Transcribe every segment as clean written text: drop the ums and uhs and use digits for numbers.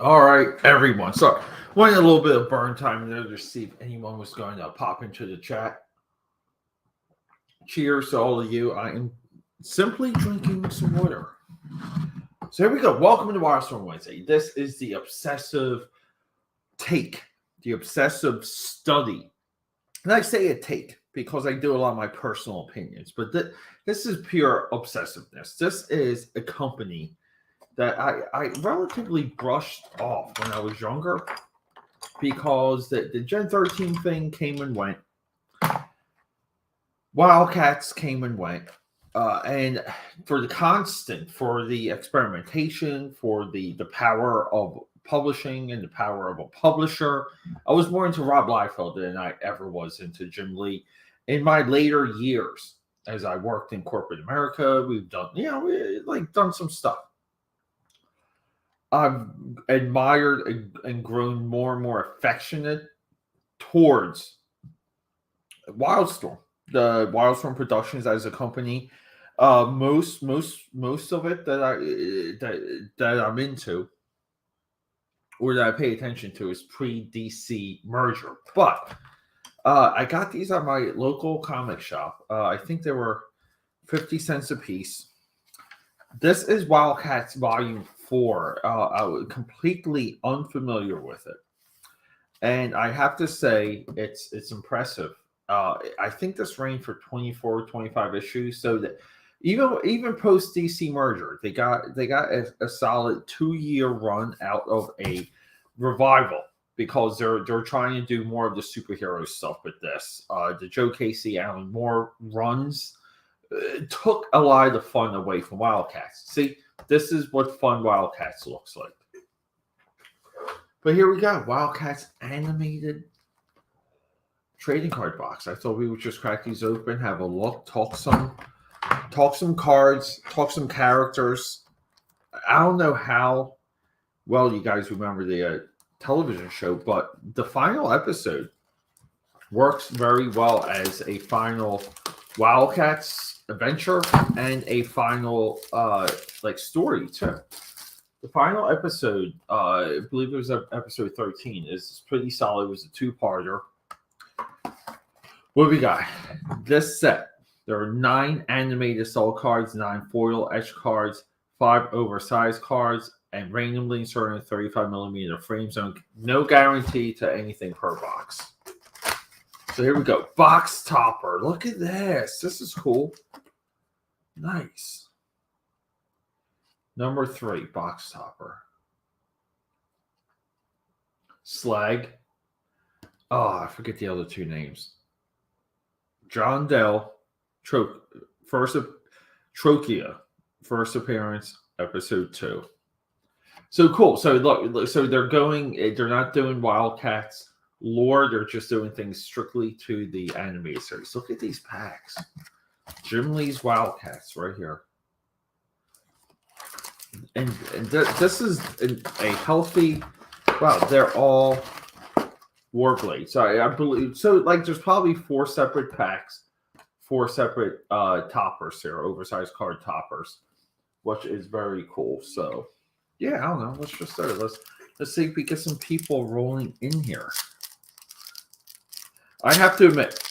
All right, everyone. So, wanted a little bit of burn time there to see if anyone was going to pop into the chat. Cheers to all of you. I am simply drinking some water. So, here we go. Welcome to Wildstorm Wednesday. This is the obsessive take, the obsessive study. And I say a take because I do a lot of my personal opinions, but this is pure obsessiveness. This is a company that I relatively brushed off when I was younger because the Gen 13 thing came and went. Wildcats came and went. And for the constant, for the experimentation, for the power of publishing and the power of a publisher, I was more into Rob Liefeld than I ever was into Jim Lee. In my later years, as I worked in corporate America, we've done, done some stuff. I've admired and grown more and more affectionate towards Wildstorm, the Wildstorm Productions as a company. Most of it that I'm into or that I pay attention to is pre-DC merger. But I got these at my local comic shop. I think they were 50 cents a piece. This is Wildcats Volume 4. I was completely unfamiliar with it, and I have to say it's impressive. I think this ran for 24, 25 issues, so that even post DC merger, they got a solid 2-year run out of a revival because they're trying to do more of the superhero stuff with this. The Joe Casey, Alan Moore runs took a lot of the fun away from Wildcats. See, this is what fun Wildcats looks like. But here we go. Wildcats animated trading card box. I thought we would just crack these open, have a look, talk some cards, talk some characters. I don't know how well you guys remember the television show, but the final episode works very well as a final Wildcats adventure and a final story too. The final episode, I believe it was episode 13, is pretty solid. It was a 2-parter. What we got? This set, there are 9 animated soul cards, 9 foil etch cards, 5 oversized cards, and randomly inserted 35mm frame zone. No guarantee to anything per box. So here we go. Box topper. Look at this. This is cool. Nice. Number 3, box topper. Slag. Oh, I forget the other 2 names. John Dell, Trocchia, first appearance, episode 2. So cool. So look, so they're not doing Wildcats lore, they're just doing things strictly to the animated series. Look at these packs. Jim Lee's Wildcats right here. And this is a healthy, wow, they're all Warblades. I believe, so like there's probably 4 separate packs, 4 separate toppers here, oversized card toppers, which is very cool. So yeah, I don't know. Let's just start. Let's see if we get some people rolling in here. I have to admit,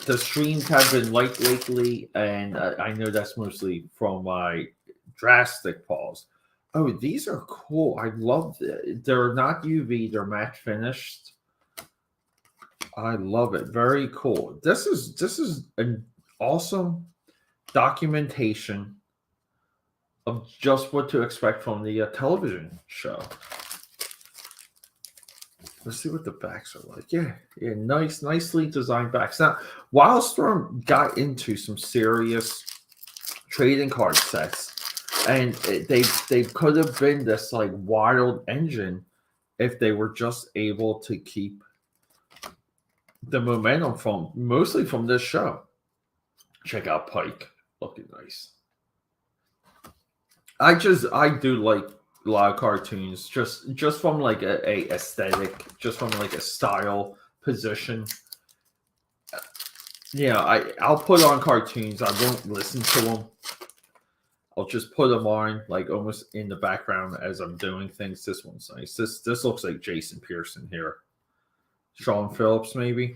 the streams have been light lately, and I know that's mostly from my drastic pause. Oh, these are cool. I love it. They're not UV, they're matte finished. I love it. Very cool. This is an awesome documentation of just what to expect from the television show. Let's see what the backs are like. Yeah, nicely designed backs. Now, Wildstorm got into some serious trading card sets, and they could have been this like wild engine if they were just able to keep the momentum mostly from this show. Check out Pike, looking nice. I do like a lot of cartoons just from like a aesthetic, just from like a style position. Yeah, I'll put on cartoons. I won't listen to them. I'll just put them on like almost in the background as I'm doing things. This one's nice. This looks like Jason Pearson here. Sean Phillips, maybe.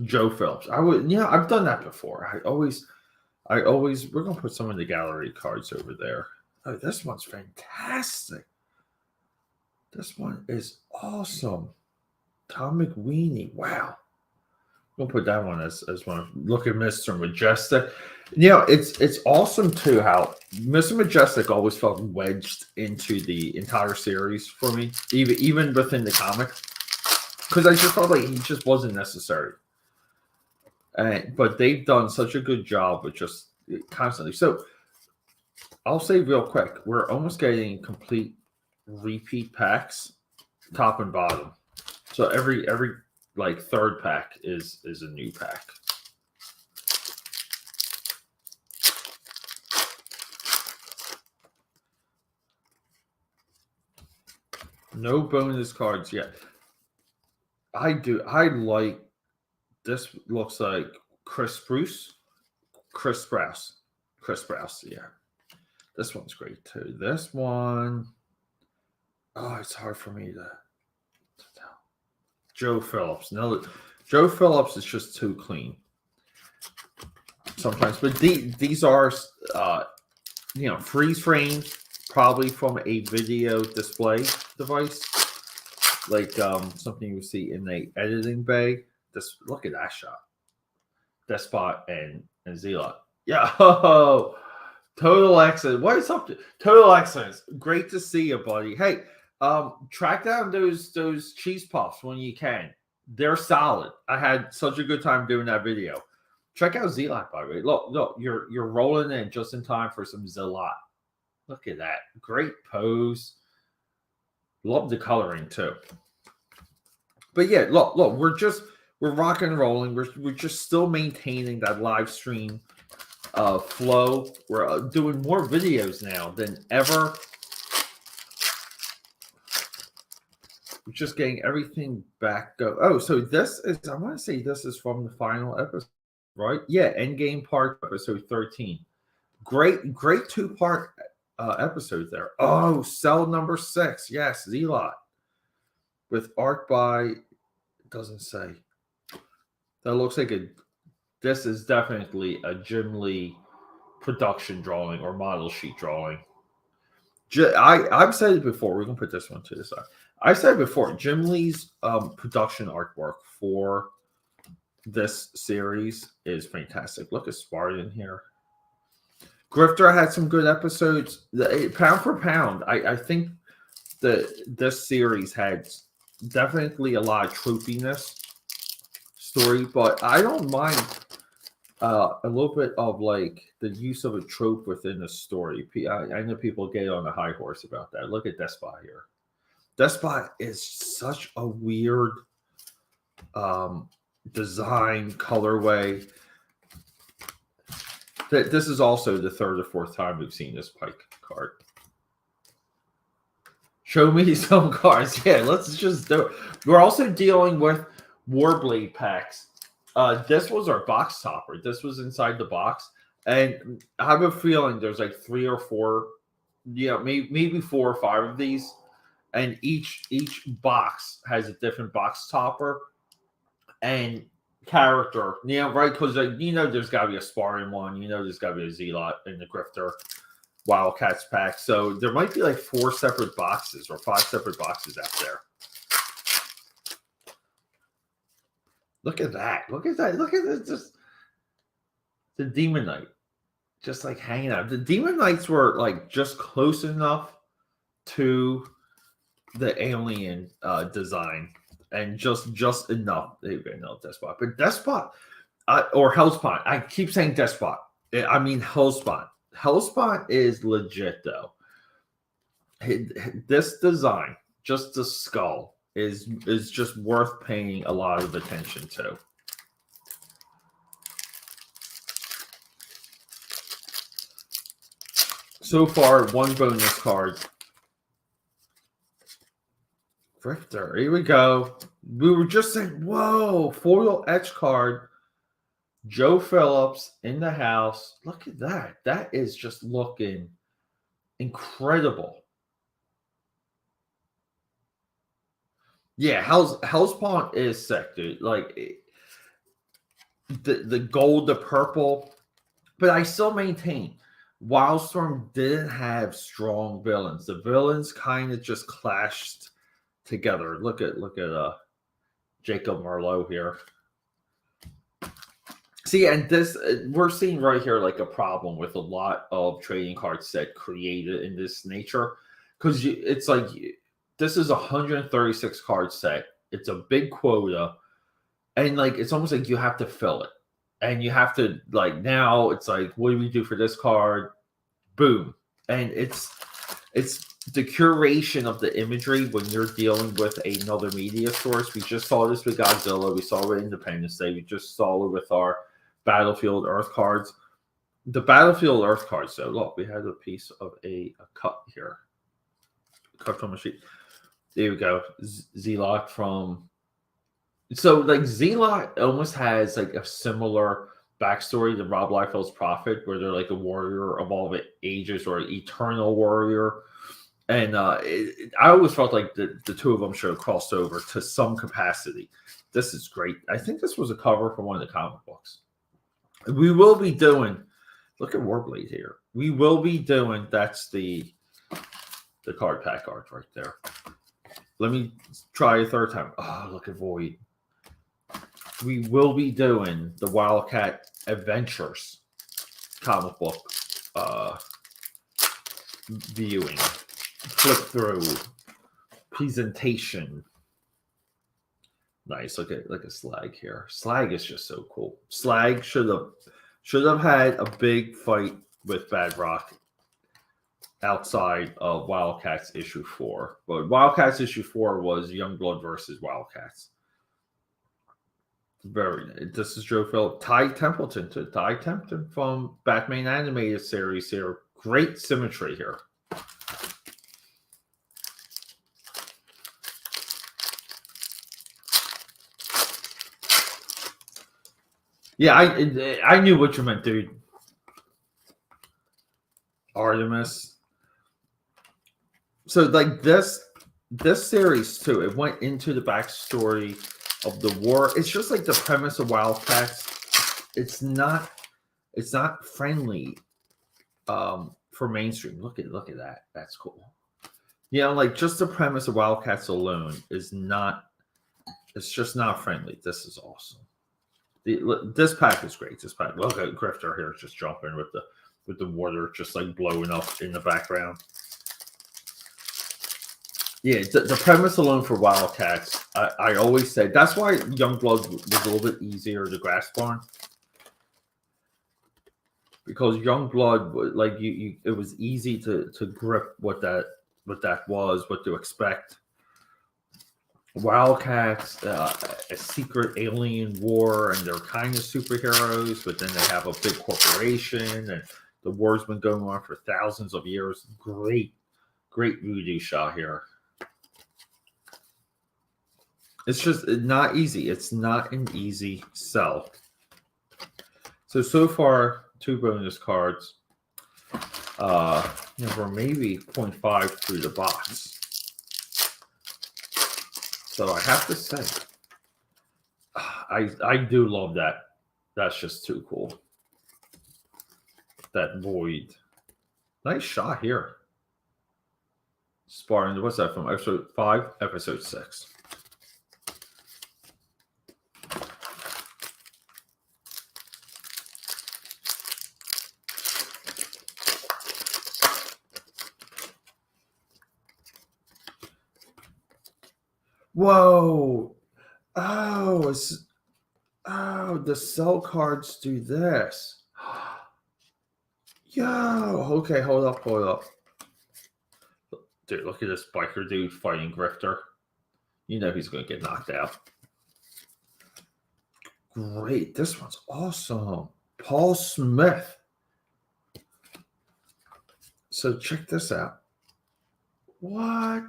Joe Phillips. I've done that before. We're gonna put some of the gallery cards over there. Oh, this one's fantastic. This one is awesome. Tom McWeeny. Wow. We'll put that one as one. Look at Mr. Majestic. It's awesome too how Mr. Majestic always felt wedged into the entire series for me, even within the comic, because I just felt like he just wasn't necessary. But they've done such a good job with just constantly. So I'll say real quick, we're almost getting complete repeat packs, top and bottom. So every like third pack is a new pack. No bonus cards yet. I like this. Looks like Chris Sprouse. Yeah. This one's great too. This one, oh, it's hard for me to tell. Joe Phillips. No, Joe Phillips is just too clean sometimes. But these are, freeze frames, probably from a video display device, like something you see in the editing bay. Look at that shot. Despot and Zealot. Yeah. Oh, total excellence. What is up? Total excellence. Great to see you, buddy. Hey, track down those cheese puffs when you can. They're solid. I had such a good time doing that video. Check out Zealot, by the way. Look, you're rolling in just in time for some Zealot. Look at that. Great pose. Love the coloring too. But yeah, look, we're rocking and rolling. We're just still maintaining that live stream flow. We're doing more videos now than ever. We're just getting everything back. Oh, so this is, I want to say this is from the final episode, right? Yeah, Endgame Part episode 13. Great 2-part episode there. Oh, cell number 6. Yes, Zealot. With art by, it doesn't say. That looks like this is definitely a Jim Lee production drawing or model sheet drawing. I've said it before. We're going to put this one to the side. I said it before. Jim Lee's production artwork for this series is fantastic. Look at Spartan here. Grifter had some good episodes. Pound for pound, I think this series had definitely a lot of tropiness story, but I don't mind a little bit of like the use of a trope within the story. I know people get on a high horse about that. Look at Despot here. Despot is such a weird design colorway. This is also the third or fourth time we've seen this Pike card. Show me some cards. Yeah, let's just do it. We're also dealing with Warblade packs. This was our box topper. This was inside the box. And I have a feeling there's like 3 or 4, maybe 4 or 5 of these. And each box has a different box topper and character. Right? Because there's got to be a Spartan one. There's got to be a Zealot and the Grifter Wildcats pack. So there might be like 4 separate boxes or 5 separate boxes out there. Look at that. Look at this. Just the Demon Knight. Just like hanging out. The Demon Knights were like just close enough to the alien design. And just enough. There you go, no Despot. But Despot or Hellspawn. I keep saying Despot. I mean Hellspawn. Hellspawn is legit though. This design, just the skull, is just worth paying a lot of attention to. So far, 1 bonus card. Drifter, here we go. We were just saying, whoa, foil etch card. Joe Phillips in the house. Look at that. That is just looking incredible. Yeah, Hellspawn is sick, dude. Like the gold, the purple, but I still maintain Wildstorm didn't have strong villains. The villains kind of just clashed together. Look at Jacob Marlowe here. See, and this we're seeing right here like a problem with a lot of trading card set created in this nature, because it's like this is a 136 card set. It's a big quota, and like it's almost like you have to fill it, and you have to like now it's like what do we do for this card? Boom, and it's the curation of the imagery when you're dealing with another media source. We just saw this with Godzilla. We saw it with Independence Day. We just saw it with our Battlefield Earth cards. The Battlefield Earth cards, though, look, we had a piece of a cut here. Cut from a sheet. There we go. Z-Lock from... So, like, Z-Lock almost has, like, a similar backstory to Rob Liefeld's Prophet, where they're, like, a warrior of all the ages or an eternal warrior. And I always felt like the two of them should have crossed over to some capacity. This is great. I think this was a cover from one of the comic books. We will be doing, look at Warblade here. We will be doing, that's the card pack art right there. Let me try a third time. Oh, look at Void. We will be doing the Wildcat Adventures comic book viewing, flip through, presentation. Nice. Look at Slag here. Slag is just so cool. Slag should have had a big fight with Badrock outside of Wildcats issue 4. But Wildcats issue 4 was Youngblood versus Wildcats. This is Joe Phillips. Ty Templeton to Ty Templeton from Batman animated series here. Great symmetry here. Yeah, I knew what you meant, dude. Artemis. So like this series too, it went into the backstory of the war. It's just like the premise of Wildcats. It's not friendly for mainstream. Look at that. That's cool. You know, like just the premise of Wildcats alone is not. It's just not friendly. This is awesome. This pack is great. This pack. Look at Grifter here, just jumping with the water, just like blowing up in the background. Yeah, the premise alone for Wildcats, I always said that's why Youngblood was a little bit easier to grasp on, because Youngblood, like it was easy to grip what that was, what to expect. Wildcats, a secret alien war, and they're kind of superheroes, but then they have a big corporation, and the war's been going on for thousands of years. Great voodoo shot here. It's just not easy. It's not an easy sell. So far, 2 bonus cards. We're maybe 0.5 through the box. So I have to say, I do love that. That's just too cool. That Void. Nice shot here. Spartan, what's that from? Episode 5, episode 6. Whoa. Oh, the cell cards do this. Yo, okay, hold up. Dude, look at this biker dude fighting Grifter. You know he's going to get knocked out. Great. This one's awesome. Paul Smith. So check this out. What?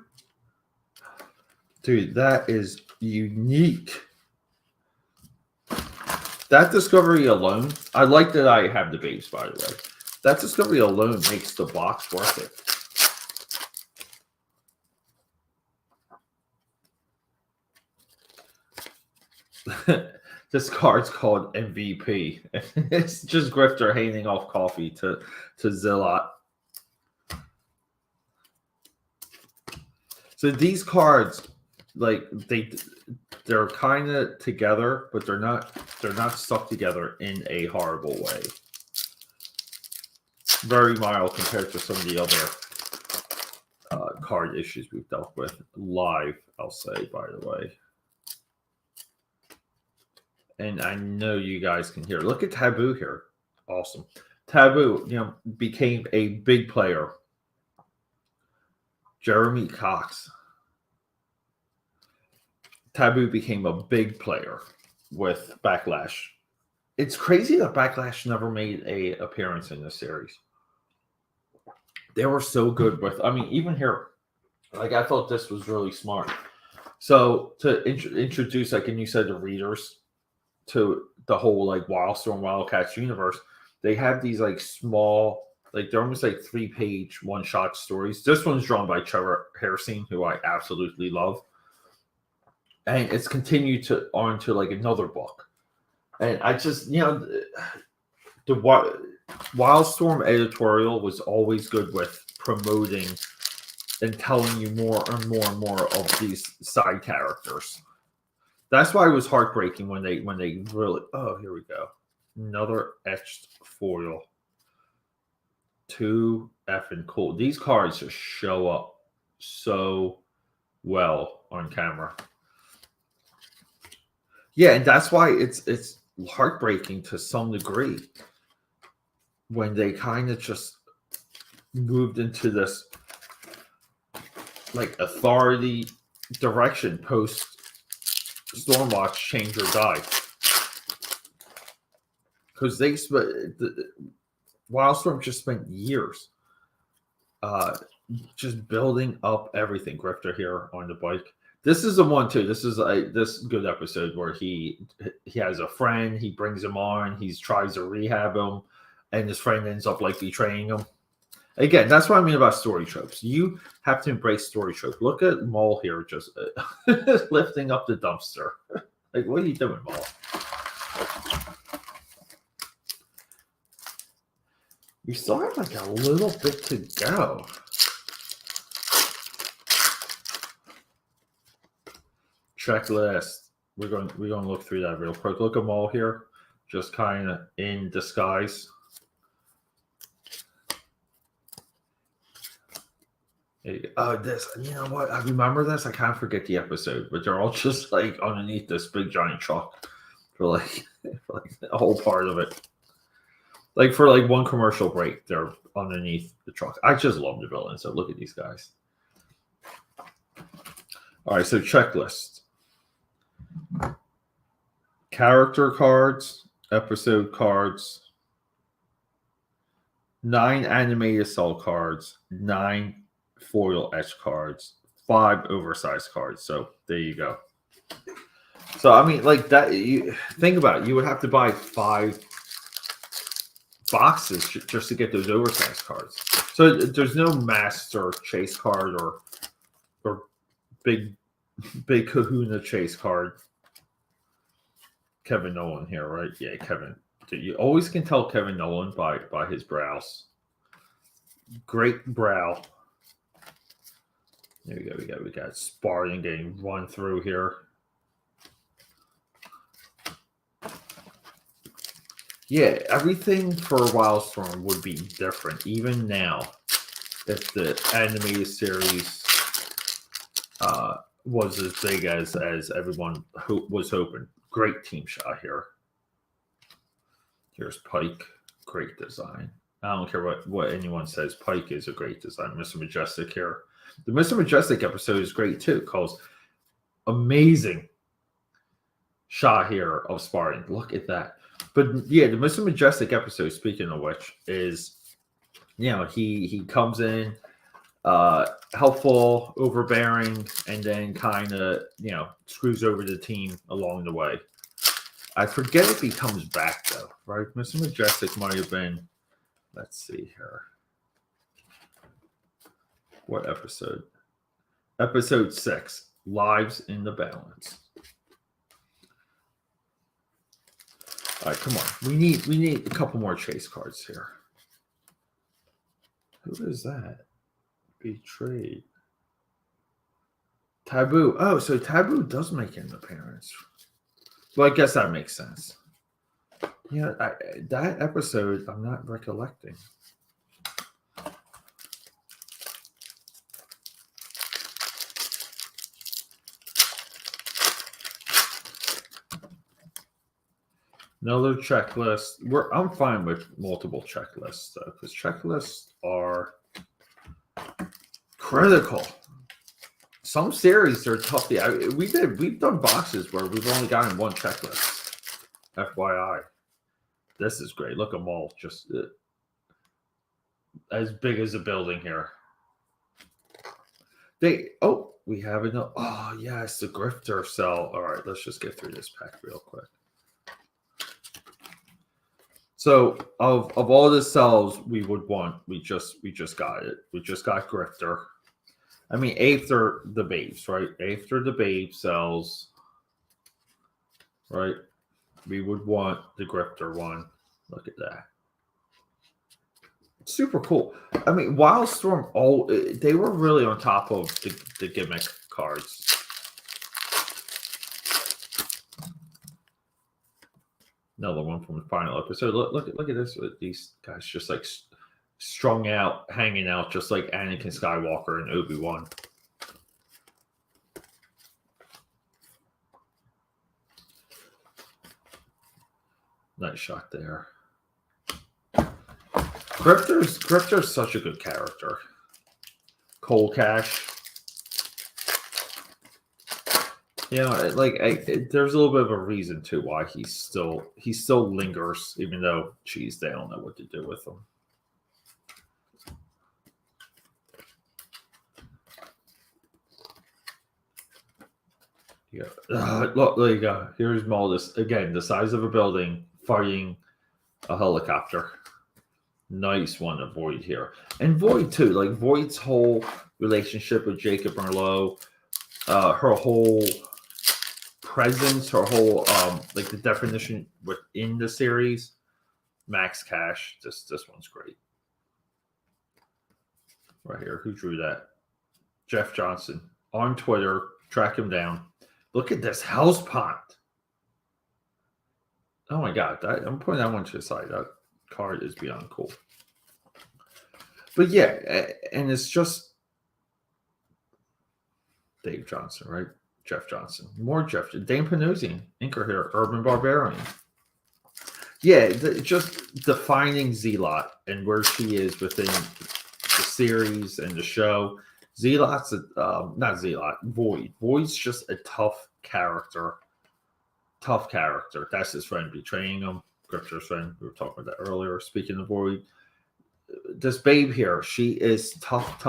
Dude, that is unique. That discovery alone, I like that I have the base, by the way. That discovery alone makes the box worth it. This card's called MVP. It's just Grifter handing off coffee to Zillot. So these cards, like they're kind of together, but they're not stuck together in a horrible way. Very mild compared to some of the other card issues we've dealt with live, I'll say, by the way. And I know you guys can hear. Look at Taboo here. Awesome. Taboo, became a big player. Jeremy Cox. Taboo became a big player with Backlash. It's crazy that Backlash never made an appearance in this series. They were so good with, even here, like I thought this was really smart. So to introduce, like, and you said the readers to the whole like Wildstorm Wildcats universe, they have these like small, like they're almost like 3-page one-shot stories. This one's drawn by Trevor Hairsine, who I absolutely love. And it's continued on to like another book. And I just, the Wildstorm editorial was always good with promoting and telling you more and more and more of these side characters. That's why it was heartbreaking when they really, oh, here we go. Another etched foil. Too effing cool. These cards just show up so well on camera. Yeah, and that's why it's heartbreaking to some degree when they kind of just moved into this like authority direction post Stormwatch Change or Die, because Wildstorm just spent years just building up everything. Grifter here on the bike. This is the one too. This is this good episode where he has a friend. He brings him on. He tries to rehab him, and his friend ends up like betraying him. Again, that's what I mean about story tropes. You have to embrace story tropes. Look at Maul here, just lifting up the dumpster. Like, what are you doing, Maul? You still have like a little bit to go. Checklist. We're going to look through that real quick. Look at Maul here, just kind of in disguise. This, you know what? I remember this. I can't forget the episode, but they're all just like underneath this big giant truck for like a whole part of it. Like for like one commercial break, they're underneath the truck. I just love the villain. So look at these guys. All right, so checklist. Character cards, episode cards, 9 animated cell cards, 9 foil etch cards, 5 oversized cards. So there you go. So I mean, like that. You think about it. You would have to buy 5 boxes just to get those oversized cards. So there's no master chase card or big Kahuna chase card. Kevin Nolan here, right? Yeah, Kevin. You always can tell Kevin Nolan by his brows. Great brow. There we go. We got Spartan getting run through here. Yeah, everything for Wildstorm would be different, even now, if the animated series was as big as everyone was hoping. Great team shot here. Here's Pike. Great design. I don't care what anyone says. Pike is a great design. Mr. Majestic here. The Mr. Majestic episode is great too, because amazing shot here of Spartan. Look at that. But yeah, the Mr. Majestic episode, speaking of which, is, he comes in helpful, overbearing, and then kind of, screws over the team along the way. I forget if he comes back though, right? Mr. Majestic might have been. Let's see here. What episode? Episode 6, Lives in the Balance. All right, come on. We need a couple more chase cards here. Who is that? Betrayed. Taboo. Oh, so Taboo does make an appearance. Well, I guess that makes sense. Yeah, that episode I'm not recollecting. Another checklist. I'm fine with multiple checklists though, because checklists are critical. Some series are tough. We've done boxes where we've only gotten one checklist. FYI, this is great. Look at them all, just as big as a building here. We have enough. Oh yes, the grifter cell. All right, let's just get through this pack real quick. So of all the cells we would want, we just got it. We just got grifter. I mean, after the babes, right? After the babe cells, right? We would want the grifter one. Look at that. Super cool. I mean, Wildstorm, they were really on top of the gimmick cards. Another one from the final episode. Look at this. These guys just like strung out, hanging out, just like Anakin Skywalker and Obi-Wan. Nice shot there. Grifter's such a good character. Cold Cash. You know, there's a little bit of a reason too why he still lingers, even though, geez, they don't know what to do with him. Yeah, look, there you go. Here's Maldus again, the size of a building fighting a helicopter. Nice one to Void here, and Void too. Like Void's whole relationship with Jacob Merlot, her whole presence, her whole like the definition within the series. Max Cash, this one's great. Right here, who drew that? Jeff Johnson on Twitter. Track him down. Look at this house pond. Oh my god, I'm putting that one to the side. That card is beyond cool. But yeah, and it's just Dave Johnson, right? Jeff Johnson. More Jeff. Dane Panosian, inker here, Urban Barbarian. Yeah, just defining Zealot and where she is within the series and the show. Zealot's not Zealot, Void. Void's just a tough character. Tough character. That's his friend betraying him. Grifter's friend. We were talking about that earlier. Speaking of Void, this babe here, she is tough.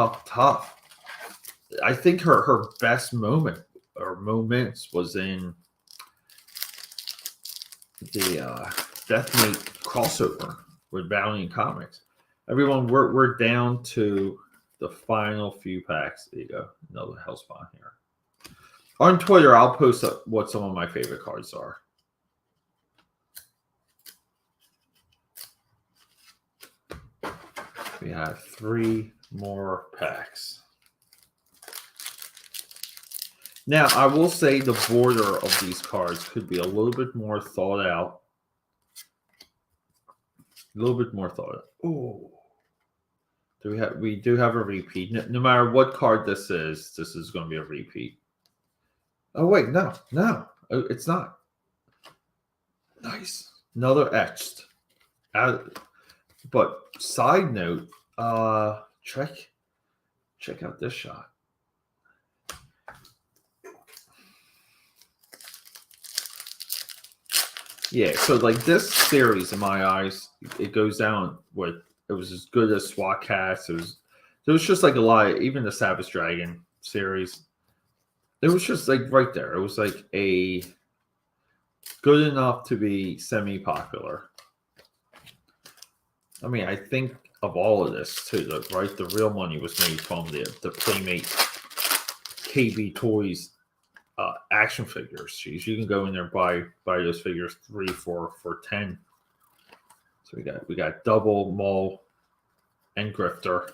I think her best moment or moments was in the Deathmate crossover with Valiant Comics. Everyone, we're down to the final few packs. There you go. Another Hellspawn here. On Twitter, I'll post up what some of my favorite cards are. We have 3 more packs. Now, I will say the border of these cards could be a little bit more thought out. A little bit more thought out. Oh. We do have a repeat. No matter what card this is going to be a repeat. Oh, wait, no, it's not. Nice. Another etched. But side note, check out this shot. Yeah, so like this series in my eyes, it goes down with it was as good as SWAT Cats. It was just like a lot of, even the Savage Dragon series. It was just like right there. It was like a good enough to be semi-popular. I mean, I think of all of this too, right? The real money was made from the Playmate KB Toys action figures. Jeez, you can go in there and buy those figures 3 for $10. So we got Double, Maul, and Grifter.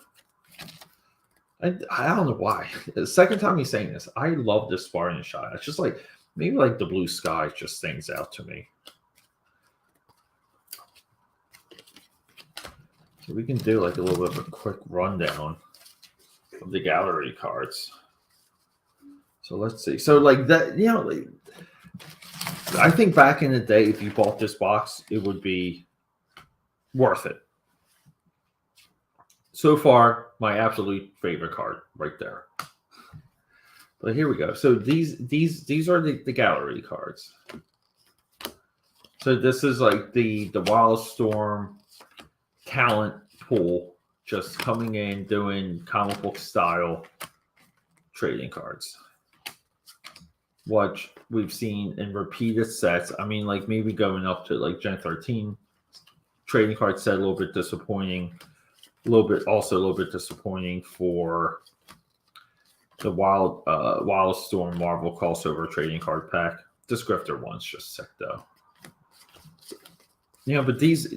And I don't know why. The second time he's saying this, I love this Spartan shot. It's just like maybe like the blue sky just stands out to me. So we can do like a little bit of a quick rundown of the gallery cards. So let's see. So like that, you know, like, I think back in the day, if you bought this box, it would be worth it. So far, my absolute favorite card right there. But here we go. So these are the gallery cards. So this is like the Wildstorm talent pool, just coming in doing comic book style trading cards. What we've seen in repeated sets. I mean, like maybe going up to like Gen 13 trading card set, a little bit disappointing. A little bit disappointing for the Wildstorm Marvel crossover trading card pack. This Grifter one's just sick though. Yeah, but these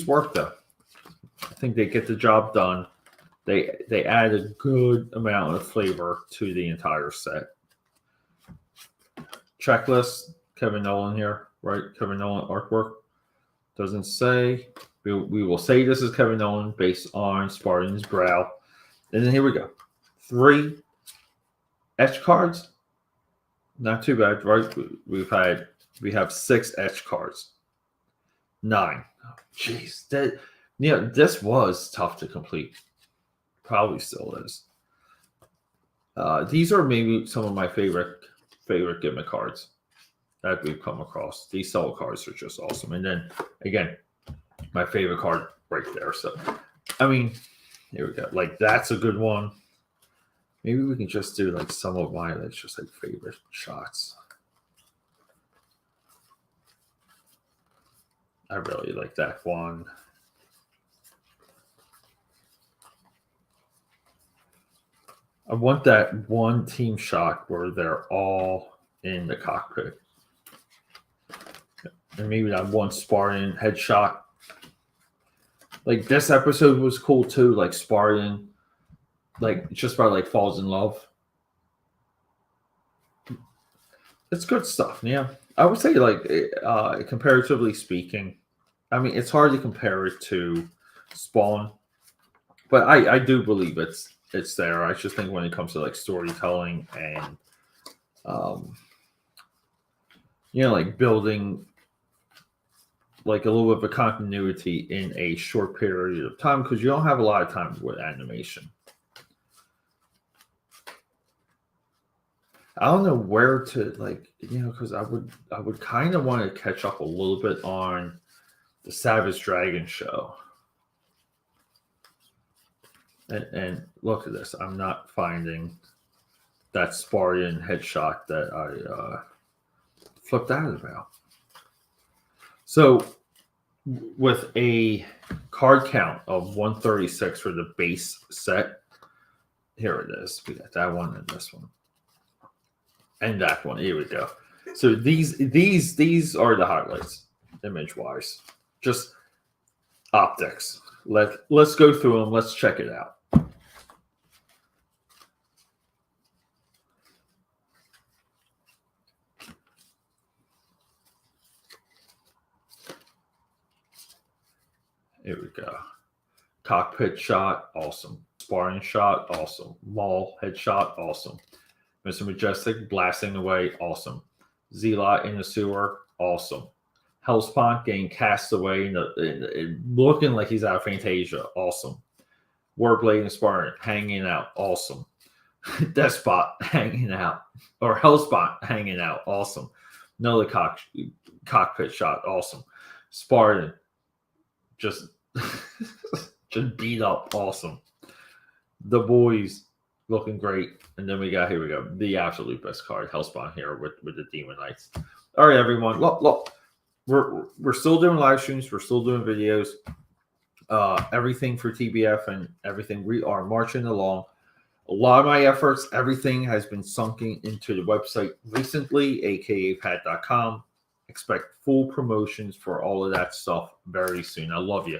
work though. I think they get the job done. They add a good amount of flavor to the entire set. Checklist, Kevin Nolan here, right? Kevin Nolan artwork. Doesn't say. We will say this is Kevin Nolan based on Spartan's brow. And then here we go. 3 etch cards. Not too bad, right? We have 6 etch cards. 9. Jeez, this was tough to complete. Probably still is. These are maybe some of my favorite gimmick cards that we've come across. These solo cards are just awesome. And then again, my favorite card right there. So, I mean, here we go. Like that's a good one. Maybe we can just do like some of my just like favorite shots. I really like that one. I want that one team shot where they're all in the cockpit. And maybe that one Spartan headshot. Like this episode was cool too. Like Spartan, like just about like falls in love. It's good stuff. Yeah, I would say like comparatively speaking, I mean it's hard to compare it to Spawn, but I do believe it's there. I just think when it comes to like storytelling and like building like a little bit of a continuity in a short period of time, because you don't have a lot of time with animation. I don't know where to because I would kind of want to catch up a little bit on the Savage Dragon show. And look at this. I'm not finding that Spartan headshot that I flipped out about. So with a card count of 136 for the base set, here it is. We got that one and this one. And that one. Here we go. So these are the highlights, image-wise. Just optics. Let's go through them. Let's check it out. Here we go. Cockpit shot, awesome. Sparring shot, awesome. Maul headshot, awesome. Mr. Majestic blasting away, awesome. Zealot in the sewer, awesome. Hellspawn getting cast away in looking like he's out of Fantasia, awesome. Warblade and Spartan hanging out, awesome. Despot hanging out, or Hellspawn hanging out, awesome. Another cockpit shot, awesome. Spartan just beat up, awesome. The boys looking great. And then here we go, the absolute best card, Hellspawn here with the Demon Knights. All right, everyone. Look, we're still doing live streams. We're still doing videos. Everything for TBF and everything. We are marching along. A lot of my efforts, everything has been sunken into the website recently, akapad.com. Expect full promotions for all of that stuff very soon. I love you.